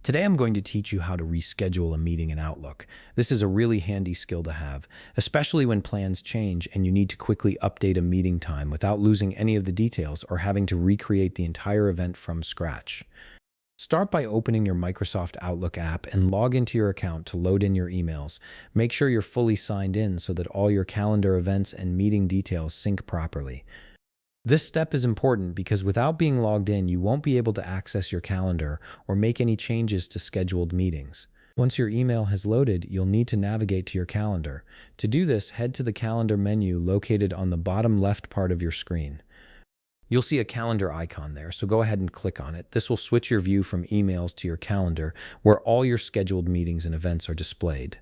Today I'm going to teach you how to reschedule a meeting in Outlook. This is a really handy skill to have, especially when plans change and you need to quickly update a meeting time without losing any of the details or having to recreate the entire event from scratch. Start by opening your Microsoft Outlook app and log into your account to load in your emails. Make sure you're fully signed in so that all your calendar events and meeting details sync properly. This step is important because without being logged in, you won't be able to access your calendar or make any changes to scheduled meetings. Once your email has loaded, you'll need to navigate to your calendar. To do this, head to the calendar menu located on the bottom left part of your screen. You'll see a calendar icon there, so go ahead and click on it. This will switch your view from emails to your calendar, where all your scheduled meetings and events are displayed.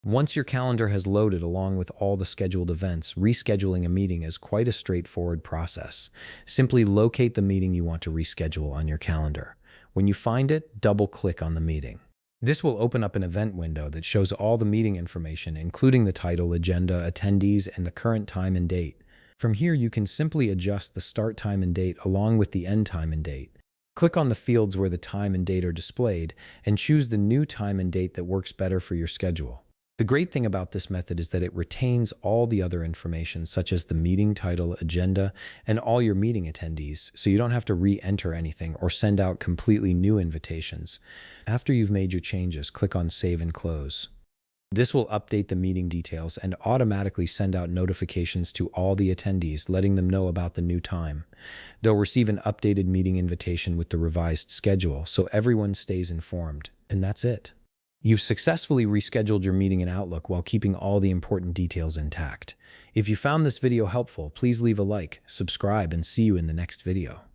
Once your calendar has loaded along with all the scheduled events, rescheduling a meeting is quite a straightforward process. Simply locate the meeting you want to reschedule on your calendar. When you find it, double-click on the meeting. This will open up an event window that shows all the meeting information, including the title, agenda, attendees, and the current time and date. From here, you can simply adjust the start time and date along with the end time and date. Click on the fields where the time and date are displayed and choose the new time and date that works better for your schedule. The great thing about this method is that it retains all the other information, such as the meeting title, agenda, and all your meeting attendees, so you don't have to re-enter anything or send out completely new invitations. After you've made your changes, click on Save and Close. This will update the meeting details and automatically send out notifications to all the attendees, letting them know about the new time. They'll receive an updated meeting invitation with the revised schedule, so everyone stays informed. And that's it. You've successfully rescheduled your meeting in Outlook while keeping all the important details intact. If you found this video helpful, please leave a like, subscribe, and see you in the next video.